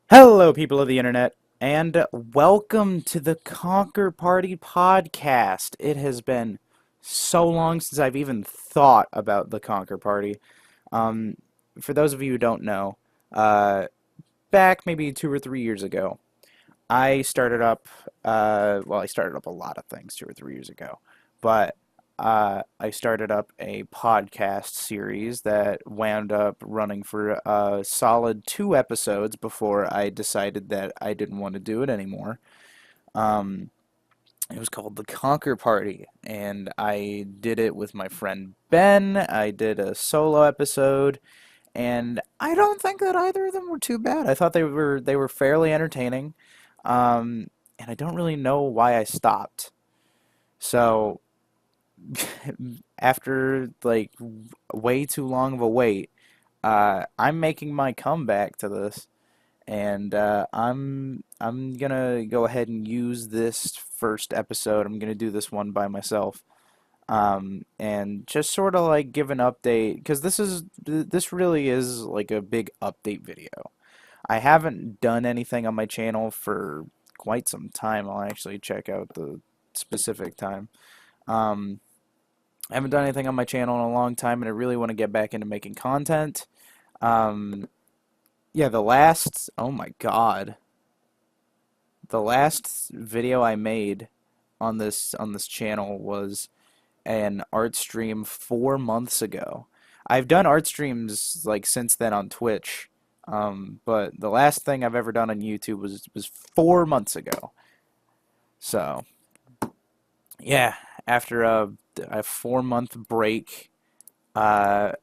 Hello, people of the internet, and welcome to the Conquer Party podcast. It has been so long since I've even thought about the Conquer Party. Um, for those of you who don't know, uh, back maybe 2 or 3 years ago, I started up, I started up a lot of things 2 or 3 years ago, but I started up a podcast series that wound up running for a solid 2 episodes before I decided that I didn't want to do it anymore. Um, it was called The Conquer Party, and I did it with my friend Ben. I did a solo episode, and I don't think that either of them were too bad. I thought they were fairly entertaining, and I don't really know why I stopped. So after like way too long of a wait, I'm making my comeback to this, and I'm gonna go ahead and use this first episode. I'm gonna do this one by myself, and just sort of like give an update because this really is like a big update video. I haven't done anything on my channel for quite some time. I'll actually check out the specific time. Um, I haven't done anything on my channel in a long time, and I really want to get back into making content. Um, yeah, oh my God, the last video I made on this channel was an art stream 4 months ago. I've done art streams like since then on Twitch, but the last thing I've ever done on YouTube was 4 months ago. So yeah, after a 4 month break, uh,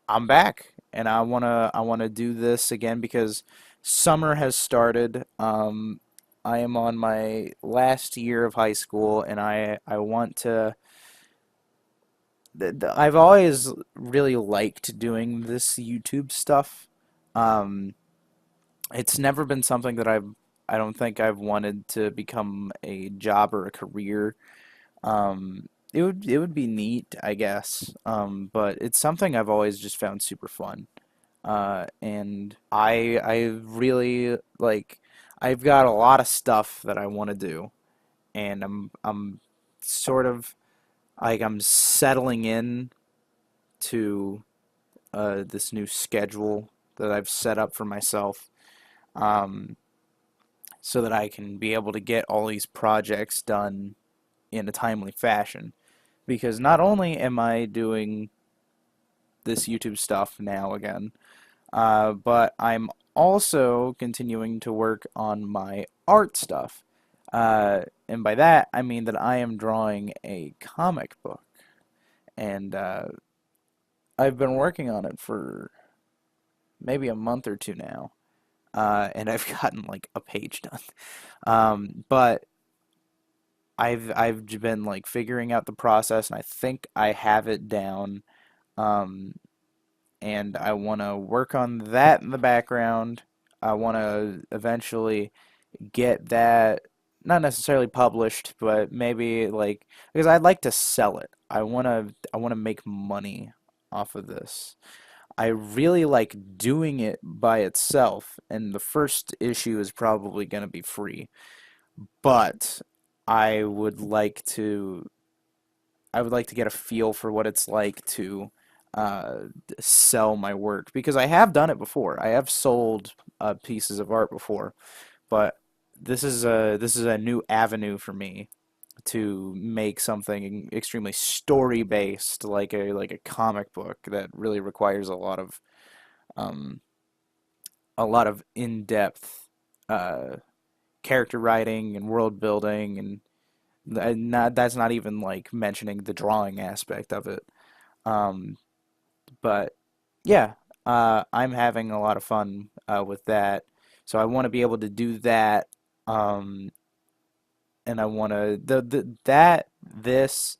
I'm back, and I wanna do this again because summer has started. I am on my last year of high school, and I want to. I've always really liked doing this YouTube stuff. Um, it's never been something that I don't think I've wanted to become a job or a career. It would be neat, I guess. But it's something I've always just found super fun. And I really like I've got a lot of stuff that I want to do, and I'm sort of like I'm settling in to this new schedule that I've set up for myself, um, so that I can be able to get all these projects done in a timely fashion. Because not only am I doing this YouTube stuff now again, but I'm also continuing to work on my art stuff. And by that, I mean that I am drawing a comic book. And I've been working on it for maybe a month or two now. And I've gotten like a page done. But I've been like figuring out the process, and I think I have it down. Um, and I want to work on that in the background. I want to eventually get that not necessarily published, but maybe like because I'd like to sell it. I want to make money off of this. I really like doing it by itself, and the first issue is probably going to be free. But I would like to I would like to get a feel for what it's like to uh, sell my work because I have done it before. I have sold pieces of art before, but this is a new avenue for me to make something extremely story based, like a comic book that really requires um, a lot of in depth uh, character writing and world building that's not even like mentioning the drawing aspect of it. Um, but yeah, I'm having a lot of fun with that. So I want to be able to do that, um, and I want to this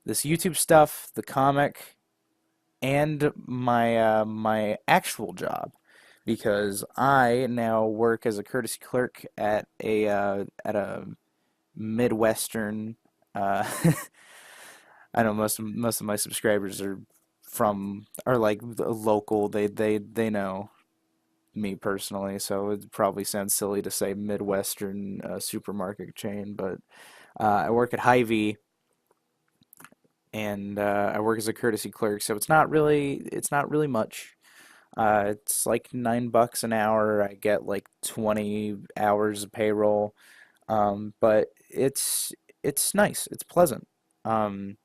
YouTube stuff, the comic, and my actual job, because I now work as a courtesy clerk at a Midwestern. Uh, I know most of my subscribers are like local. They know. me personally, so it probably sounds silly to say Midwestern supermarket chain, but I work at Hy-Vee, and I work as a courtesy clerk, so it's not really much. It's like $9 an hour. I get like 20 hours of payroll, but it's nice. It's pleasant. Um,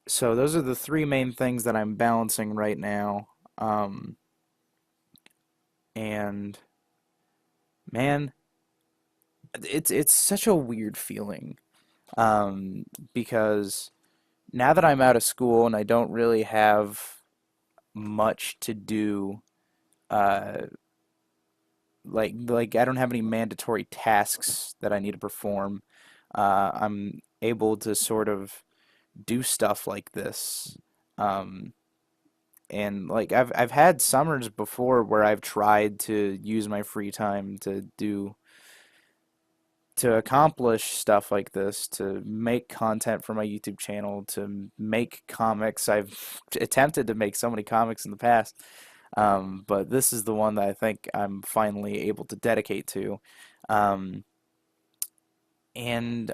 so those are the three main things that I'm balancing right now. Um, and man, it's such a weird feeling. Because now that I'm out of school and I don't really have much to do, uh, like I don't have any mandatory tasks that I need to perform. I'm able to sort of do stuff like this. Um, and like I've had summers before where I've tried to use my free time to accomplish stuff like this, to make content for my YouTube channel, to make comics. I've attempted to make so many comics in the past, but this is the one that I think I'm finally able to dedicate to. Um, and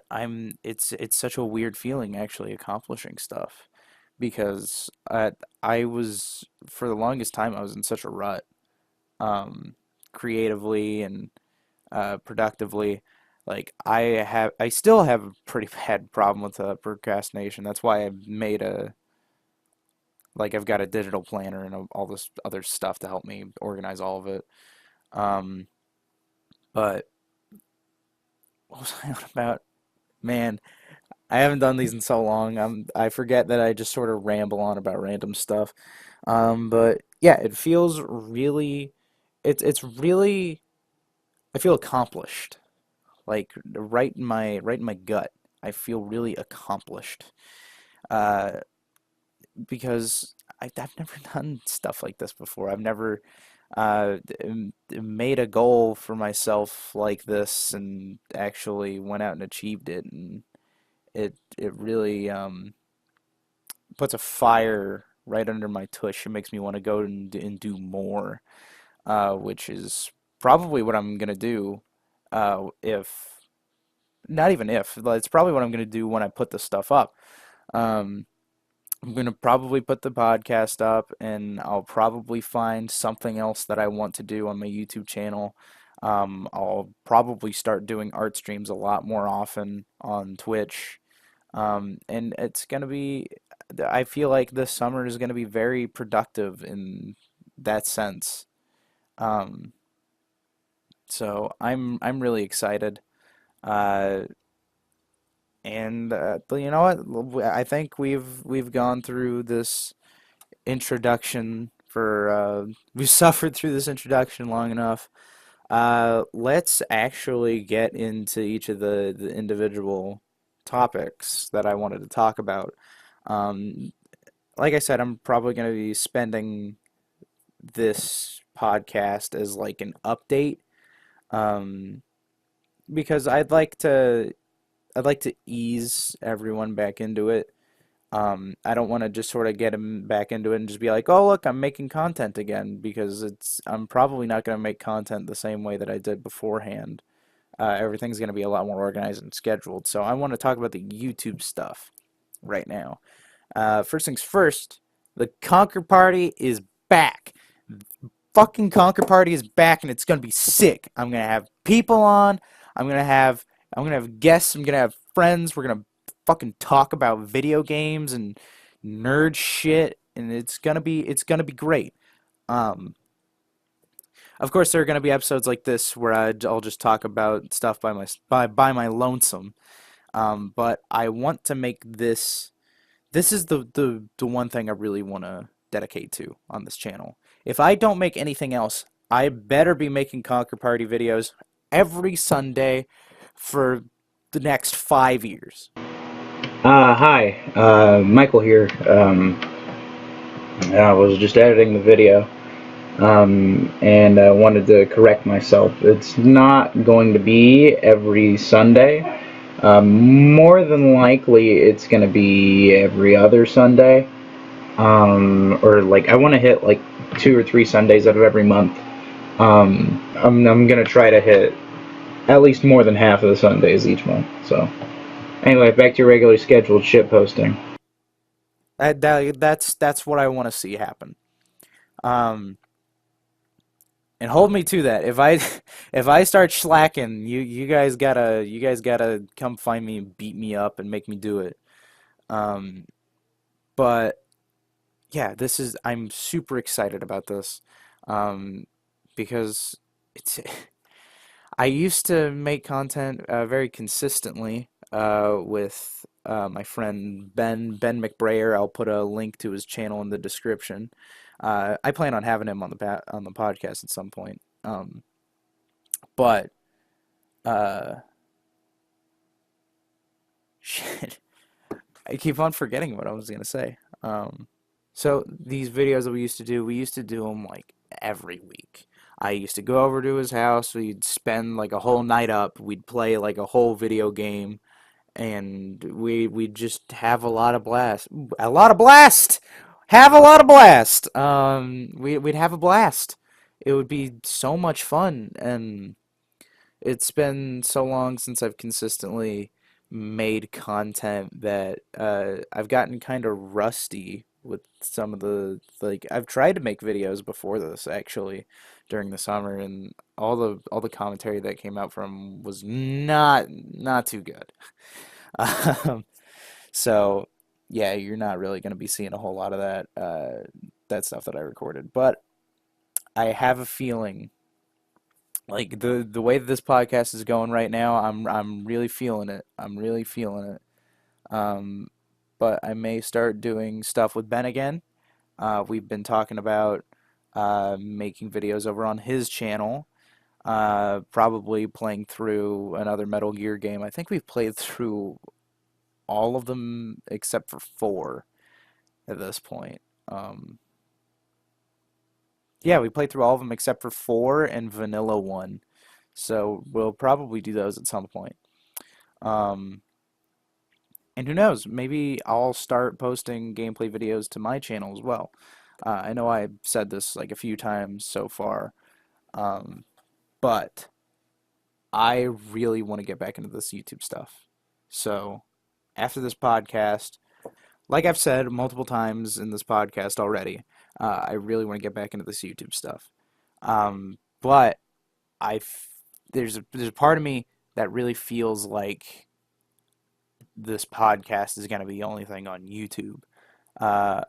it's such a weird feeling actually accomplishing stuff because I was for the longest time I was in such a rut, um, creatively and productively. Like I still have a pretty bad problem with procrastination. That's why I've got a digital planner and all this other stuff to help me organize all of it. Um, but what was I on about? Man, I haven't done these in so long. I forget that I just sort of ramble on about random stuff. But yeah, it feels really, it's really, I feel accomplished. Like right in my gut, I feel really accomplished. Uh, because I've never done stuff like this before. I've never made a goal for myself like this and actually went out and achieved it, and it really puts a fire right under my tush. It makes me want to go and do more, which is probably what I'm gonna do. If not even if, but it's probably what I'm gonna do when I put the stuff up. Um, I'm gonna probably put the podcast up, and I'll probably find something else that I want to do on my YouTube channel. I'll probably start doing art streams a lot more often on Twitch. And it's gonna be, I feel like this summer is gonna be very productive in that sense. Um, so I'm really excited. Uh, and but you know what? I think we've gone through this introduction for we've suffered through this introduction long enough. Let's actually get into each of the individual topics that I wanted to talk about. Um, like I said, I'm probably going to be spending this podcast as like an update, um, because I'd like to ease everyone back into it. I don't want to just sort of get them back into it and just be like, "Oh, look, I'm making content again," because I'm probably not going to make content the same way that I did beforehand. Everything's going to be a lot more organized and scheduled. So I want to talk about the YouTube stuff right now. First things first, the Conquer Party is back. Fucking Conquer Party is back, and it's gonna be sick. I'm gonna have people on. I'm gonna have I'm gonna have guests. I'm gonna have friends. We're gonna fucking talk about video games and nerd shit, and it's gonna be great. Um, of course, there are gonna be episodes like this where I'll just talk about stuff by my lonesome. But I want to make this. This is the one thing I really want to dedicate to on this channel. If I don't make anything else, I better be making Conquer Party videos every Sunday for the next 5 years. Hi, Michael here. I was just editing the video, and I wanted to correct myself. It's not going to be every Sunday. More than likely, it's going to be every other Sunday. Or like I want to hit like 2 or 3 Sundays out of every month. I'm gonna try to hit at least more than half of the Sundays each month. So anyway, back to your regularly scheduled shit posting. That's what I want to see happen. Um, and hold me to that. If I if I start slacking, you guys gotta come find me and beat me up and make me do it. Um, but yeah, this is I'm super excited about this. Um, because it's I used to make content very consistently with my friend Ben McBrayer. I'll put a link to his channel in the description. I plan on having him on on the podcast at some point. But uh, shit, I keep on forgetting what I was gonna say. So these videos that we used to do them like every week. I used to go over to his house. We'd spend like a whole night up. We'd play like a whole video game, and we'd just have a lot of blast. A lot of blast. Have a lot of blast. We'd have a blast. It would be so much fun, and it's been so long since I've consistently made content that I've gotten kind of rusty with some of the like I've tried to make videos before this actually during the summer, and all the commentary that came out from was not too good. Um, so yeah, you're not really going to be seeing a whole lot of that stuff that I recorded, but I have a feeling like the way that this podcast is going right now, I'm really feeling it. I'm really feeling it. Um, but I may start doing stuff with Ben again. We've been talking about making videos over on his channel. Probably playing through another Metal Gear game. I think we've played through all of them except for four at this point. Um, yeah, we played through all of them except for four and Vanilla one. So we'll probably do those at some point. Um, and who knows, maybe I'll start posting gameplay videos to my channel as well. I know I've said this like a few times so far, um, but I really want to get back into this YouTube stuff. So after this podcast, like I've said multiple times in this podcast already, I really want to get back into this YouTube stuff. But I, there's a part of me that really feels like this podcast is going to be the only thing on YouTube. Uh,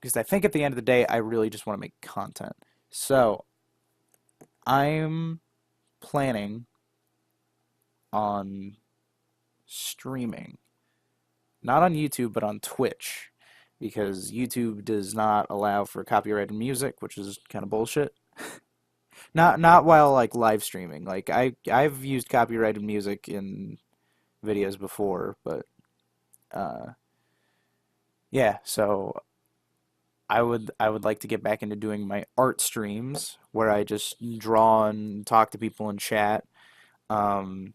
because I think at the end of the day, I really just want to make content. So I'm planning on streaming, not on YouTube, but on Twitch, because YouTube does not allow for copyrighted music, which is kind of bullshit. Not while like live streaming. Like I've used copyrighted music in videos before, but uh, yeah. So I would like to get back into doing my art streams where I just draw and talk to people in chat. Um,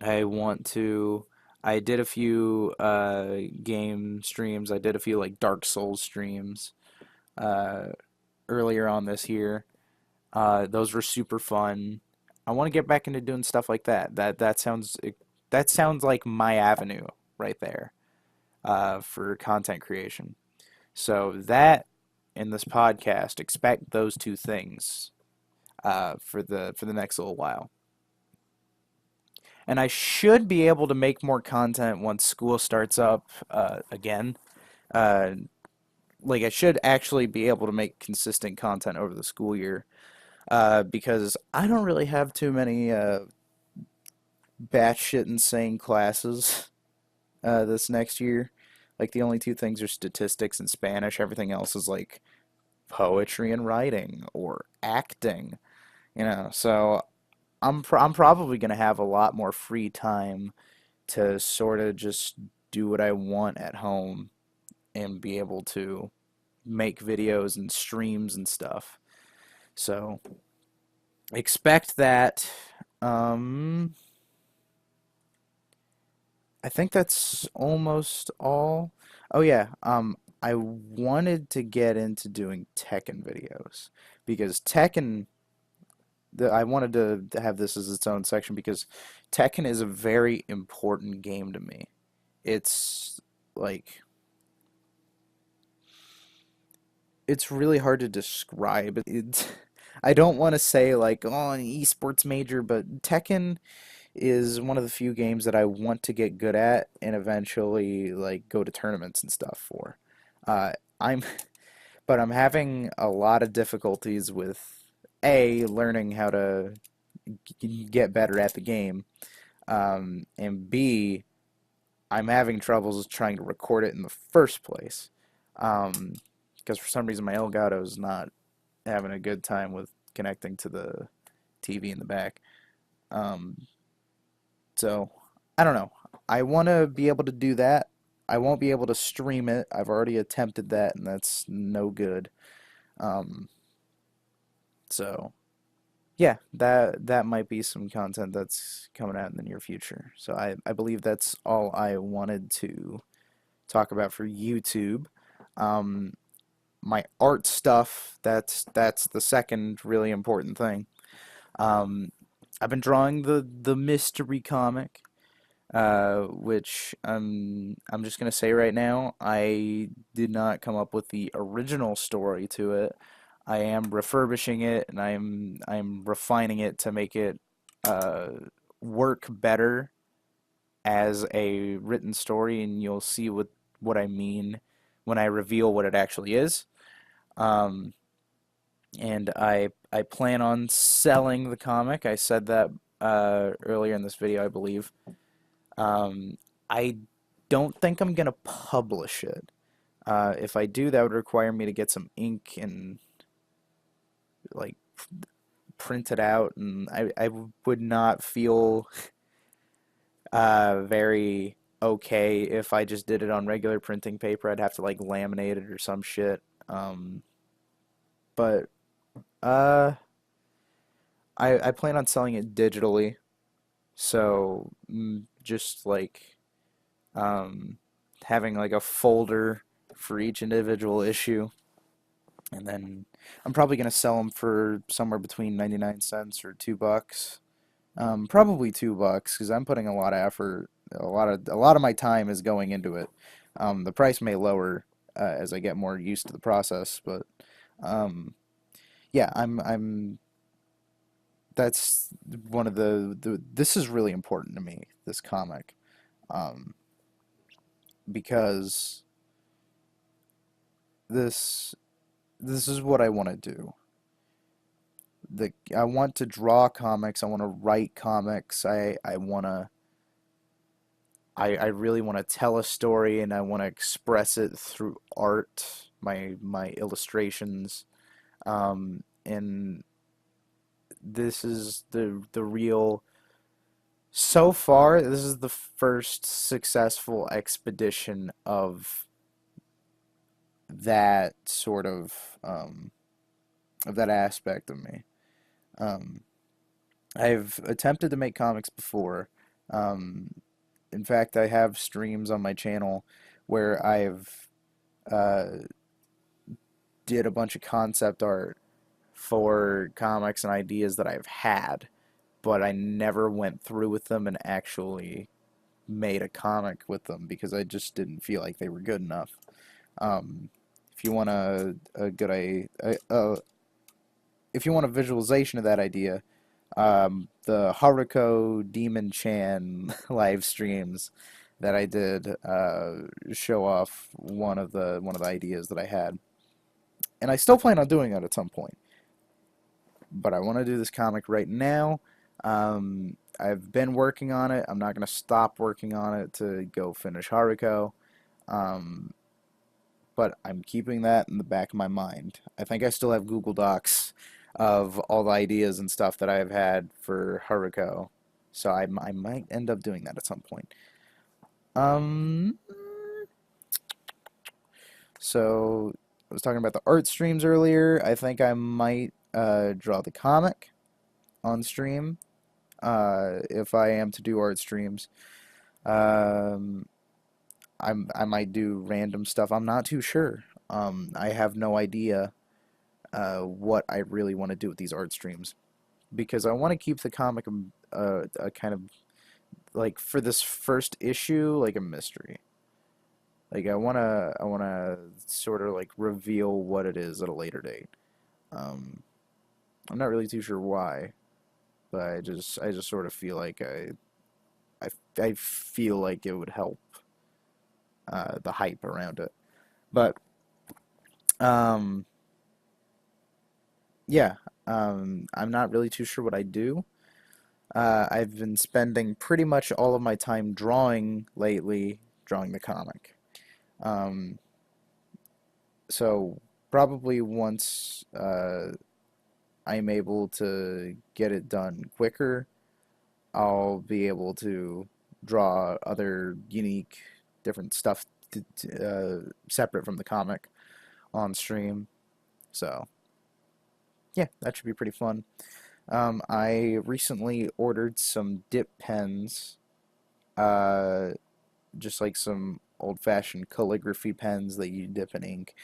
I want to. I did a few game streams. I did a few like Dark Souls streams uh, earlier on this year. Those were super fun. I want to get back into doing stuff like that. That sounds like my avenue right there for content creation. So that in this podcast, expect those two things for the next little while. And I should be able to make more content once school starts up again. Uh, like I should actually be able to make consistent content over the school year because I don't really have too many batshit insane classes this next year. Like the only two things are statistics and Spanish. Everything else is like poetry and writing or acting, you know. So I'm probably gonna have a lot more free time to sort of just do what I want at home and be able to make videos and streams and stuff. So expect that. Um, I think that's almost all. Oh yeah. I wanted to get into doing Tekken videos because I wanted to have this as its own section because Tekken is a very important game to me. It's like it's really hard to describe. I don't want to say like, oh, an esports major, but Tekken is one of the few games that I want to get good at and eventually like go to tournaments and stuff for. Uh, I'm but I'm having a lot of difficulties with A, learning how to get better at the game, and B, I'm having troubles trying to record it in the first place. Because for some reason my Elgato is not having a good time with connecting to the TV in the back. Um, so I don't know. I want to be able to do that. I won't be able to stream it. I've already attempted that, and that's no good. Um, so yeah, that might be some content that's coming out in the near future. So I believe that's all I wanted to talk about for YouTube. Um, my art stuff, that's the second really important thing. Um, I've been drawing the mystery comic, which I'm just gonna say right now, I did not come up with the original story to it. I am refurbishing it and I'm refining it to make it uh, work better as a written story, and you'll see what I mean when I reveal what it actually is. Um, and I plan on selling the comic. I said that earlier in this video, I believe. Um, I don't think I'm gonna publish it. If I do, that would require me to get some ink and like print it out, and I would not feel very okay if I just did it on regular printing paper. I'd have to like laminate it or some shit. But uh, I plan on selling it digitally, so just like um, having like a folder for each individual issue, and then I'm probably gonna sell them for somewhere between 99 cents or $2. Probably $2 because I'm putting a lot of effort, a lot of my time is going into it. The price may lower as I get more used to the process, but um, yeah, I'm that's one of the this is really important to me, this comic, um, because this this is what I want to do. I want to draw comics. I want to write comics. I really want to tell a story, and I want to express it through art, my illustrations. And this is the real. So far, this is the first successful expedition that sort of that aspect of me. Um, I've attempted to make comics before. Um, in fact, I have streams on my channel where I've uh, did a bunch of concept art for comics and ideas that I've had, but I never went through with them and actually made a comic with them because I just didn't feel like they were good enough. Um, if you want a good if you want a visualization of that idea, the Haruko Demon Chan live streams that I did show off one of the ideas that I had, and I still plan on doing that at some point. But I want to do this comic right now. I've been working on it. I'm not going to stop working on it to go finish Haruko. Um, but I'm keeping that in the back of my mind. I think I still have Google Docs of all the ideas and stuff that I've had for Haruko. So I might end up doing that at some point. Um, so I was talking about the art streams earlier. I think I might draw the comic on stream if I am to do art streams. Um, I might do random stuff. I'm not too sure. I have no idea what I really want to do with these art streams because I want to keep the comic a kind of like for this first issue like a mystery. Like I wanna sort of like reveal what it is at a later date. Um, I'm not really too sure why, but I just sort of feel like I, I feel like it would help the hype around it. But um, yeah, I'm not really too sure what I do. I've been spending pretty much all of my time drawing lately, drawing the comic. Um, so probably once I'm able to get it done quicker, I'll be able to draw other unique, different stuff separate from the comic on stream. So yeah, that should be pretty fun. I recently ordered some dip pens, uh, just like some old-fashioned calligraphy pens that you dip in ink,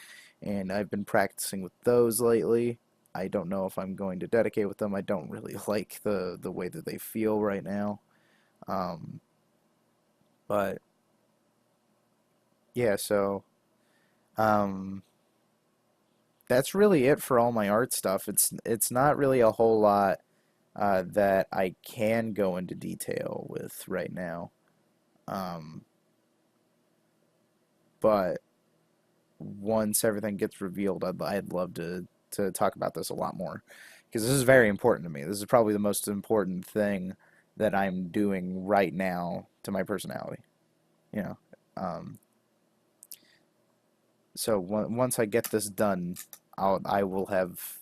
and I've been practicing with those lately. I don't know if I'm going to dedicate with them. I don't really like the way that they feel right now. Um, but yeah, so um, that's really it for all my art stuff. It's not really a whole lot that I can go into detail with right now. Um, but once everything gets revealed, I'd love to talk about this a lot more because this is very important to me. This is probably the most important thing that I'm doing right now to my personality. You know, um, so once I get this done, I will have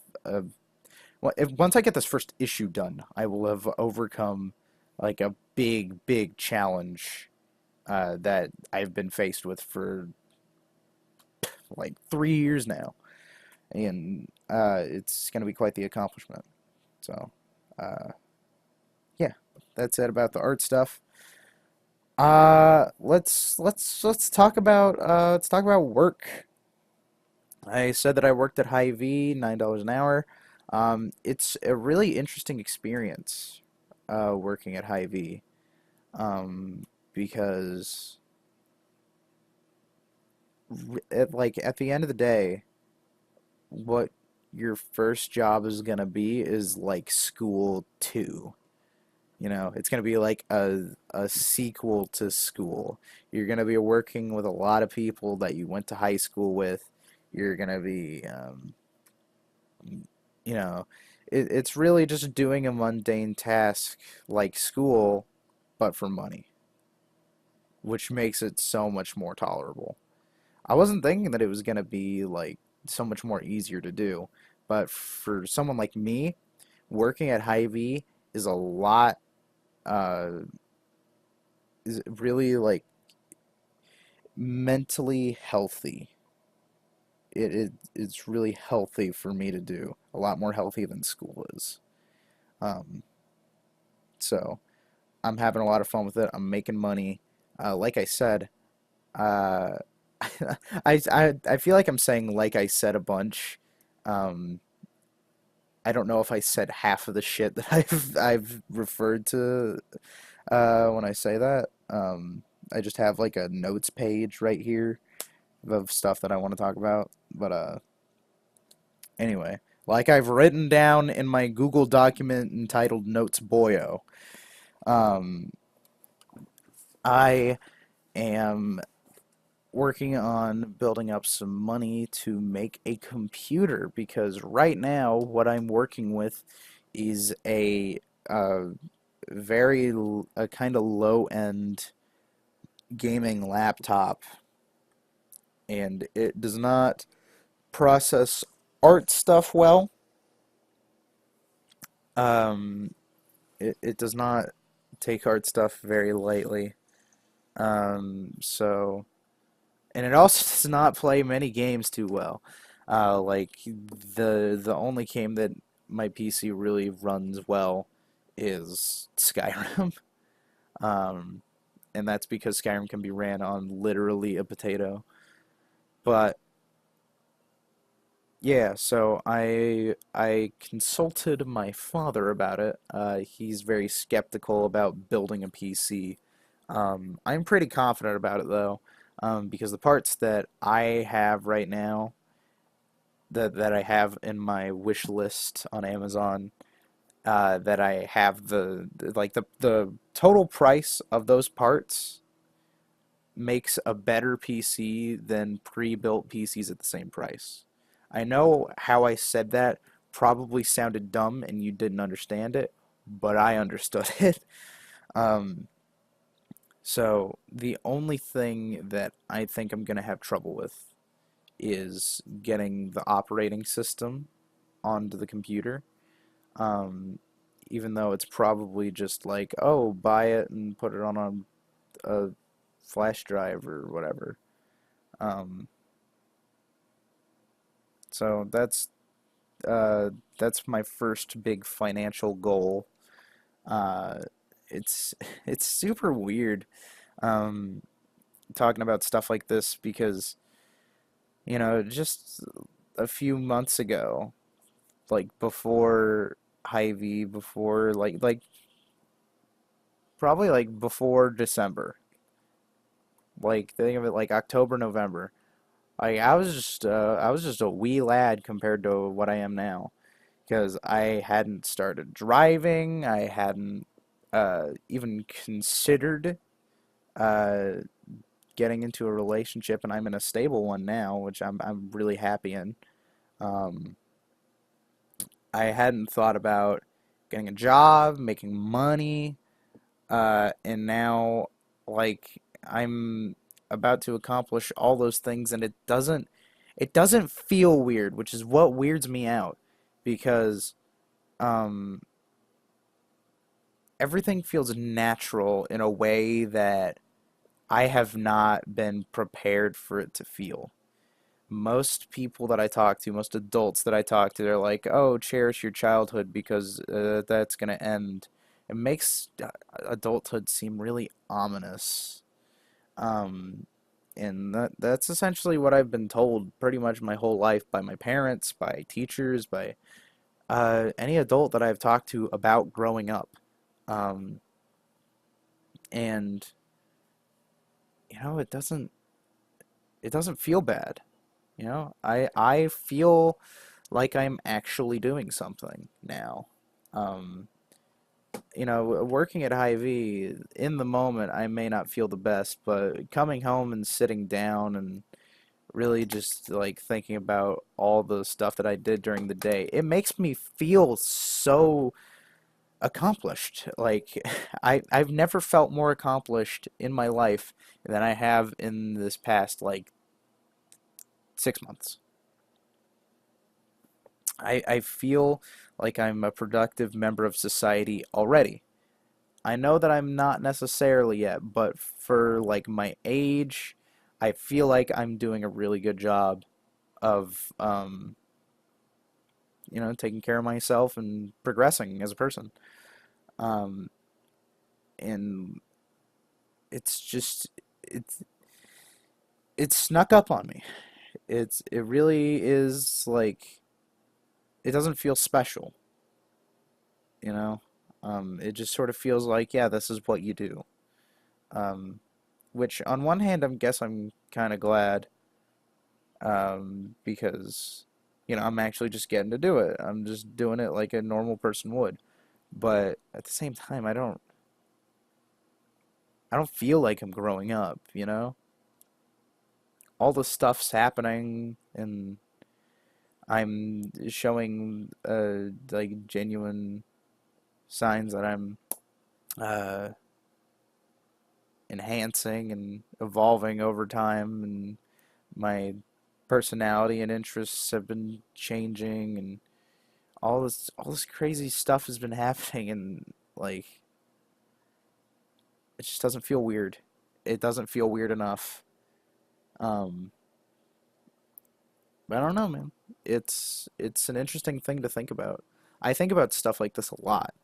once I get this first issue done, I will have overcome like a big challenge that I've been faced with for like 3 years now, and it's going to be quite the accomplishment. So, uh, yeah, that's it about the art stuff. Let's talk about work. I said that I worked at Hy-Vee, $9 an hour. It's a really interesting experience working at Hy-Vee because like at the end of the day, what your first job is gonna be is like school two. You know, it's gonna be like a sequel to school. You're gonna be working with a lot of people that you went to high school with. You're gonna be, you know, it's really just doing a mundane task like school, but for money, which makes it so much more tolerable. I wasn't thinking that it was gonna be like so much more easier to do, but for someone like me, working at Hy-Vee is a lot uh is really like mentally healthy. It's really healthy for me to do. A lot more healthy than school is. Um, so I'm having a lot of fun with it. I'm making money. Like I said, uh, I feel like I'm saying like I said a bunch. Um, I don't know if I said half of the shit that I've referred to when I say that. I just have like a notes page right here of stuff that I want to talk about. But anyway, like I've written down in my Google document entitled Notes Boyo, um, I am working on building up some money to make a computer because right now what I'm working with is uh, a kind of low end gaming laptop, and it does not process art stuff well. Um, it does not take art stuff very lightly. So, and it also does not play many games too well. Like the only game that my PC really runs well is Skyrim. Um, and that's because Skyrim can be ran on literally a potato. But yeah, so I consulted my father about it. He's very skeptical about building a PC. I'm pretty confident about it though, because the parts that I have right now, that I have in my wish list on Amazon, that I have the total price of those parts makes a better PC than pre-built PCs at the same price. I know how I said that probably sounded dumb and you didn't understand it, but I understood it. Um, so the only thing that I think I'm gonna have trouble with is getting the operating system onto the computer. Um, Even though it's probably just like, oh, buy it and put it on a flash drive or whatever. Um, so uh, that's my first big financial goal. Uh, it's it's super weird um, talking about stuff like this because just a few months ago, like before Hy-Vee, before probably like before December, like think of it like October, November. I was just a wee lad compared to what I am now because I hadn't started driving. I hadn't even considered uh, getting into a relationship, and I'm in a stable one now, which I'm really happy in. Um, I hadn't thought about getting a job, making money, and now like I'm about to accomplish all those things, and it doesn't feel weird, which is what weirds me out because um, everything feels natural in a way that I have not been prepared for it to feel. Most people that I talk to, most adults that I talk to, they're like, "Oh, cherish your childhood because that's gonna end." It makes adulthood seem really ominous. Um, and that's essentially what I've been told pretty much my whole life by my parents, by teachers, by any adult that I've talked to about growing up. Um, and it doesn't feel bad. I feel like I'm actually doing something now. Um, Working at Hy-Vee, in the moment, I may not feel the best, but coming home and sitting down and really just like thinking about all the stuff that I did during the day, it makes me feel so accomplished. Like I've never felt more accomplished in my life than I have in this past like 6 months. I feel like I'm a productive member of society already. I know that I'm not necessarily yet, but for like my age, I feel like I'm doing a really good job of taking care of myself and progressing as a person. Um, and it's just it's it's snuck up on me. It really is like it doesn't feel special, you know. It just sort of feels like, yeah, this is what you do. Um, which on one hand, I guess I'm kind of glad, because I'm actually just getting to do it. I'm just doing it like a normal person would. But at the same time, I don't feel like I'm growing up, you know? All the stuff's happening and I'm showing like genuine signs that I'm uh enhancing and evolving over time, and my personality and interests have been changing, and all this crazy stuff has been happening, and like it just doesn't feel weird. It doesn't feel weird enough. Um, but I don't know, man. It's an interesting thing to think about. I think about stuff like this a lot,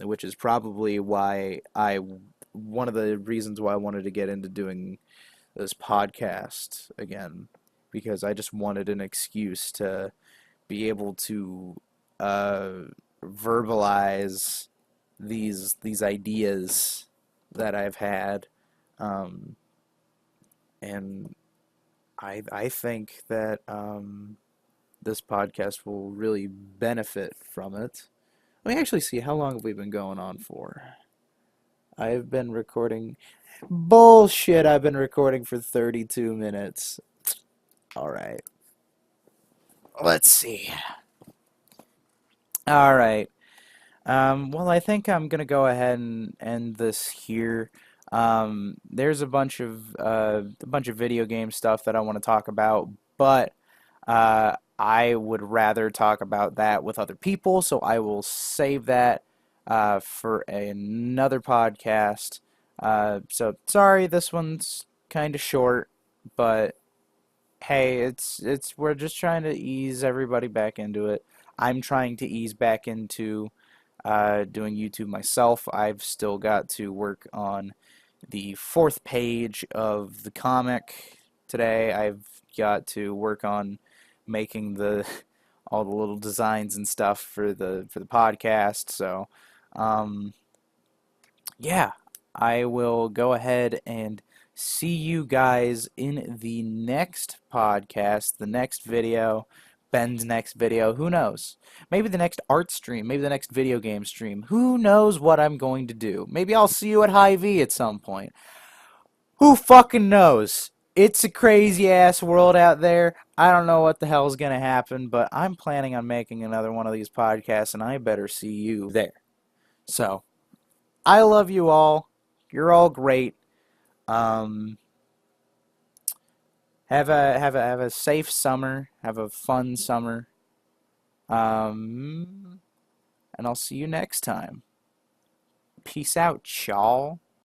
which is probably why I one of the reasons why I wanted to get into doing this podcast again, because I just wanted an excuse to be able to uh, verbalize these ideas that I've had, um, and I think that this podcast will really benefit from it. Let me actually see, how long have we been going on for? I've been recording. Bullshit! I've been recording for 32 minutes. All right. Let's see. All right. Well, I think I'm gonna go ahead and end this here. There's a bunch of video game stuff that I want to talk about, but I would rather talk about that with other people, so I will save that for another podcast. So sorry, this one's kind of short, but hey, it's we're just trying to ease everybody back into it. I'm trying to ease back into doing YouTube myself. I've still got to work on the fourth page of the comic today. I've got to work on making the all the little designs and stuff for the podcast. So, um, yeah, I will go ahead and see you guys in the next podcast, the next video, Ben's next video. Who knows? Maybe the next art stream, maybe the next video game stream. Who knows what I'm going to do? Maybe I'll see you at Hy-Vee at some point. Who fucking knows? It's a crazy ass world out there. I don't know what the hell's gonna happen, but I'm planning on making another one of these podcasts, and I better see you there. So, I love you all. You're all great. Um, have a safe summer. Have a fun summer. And I'll see you next time. Peace out, y'all.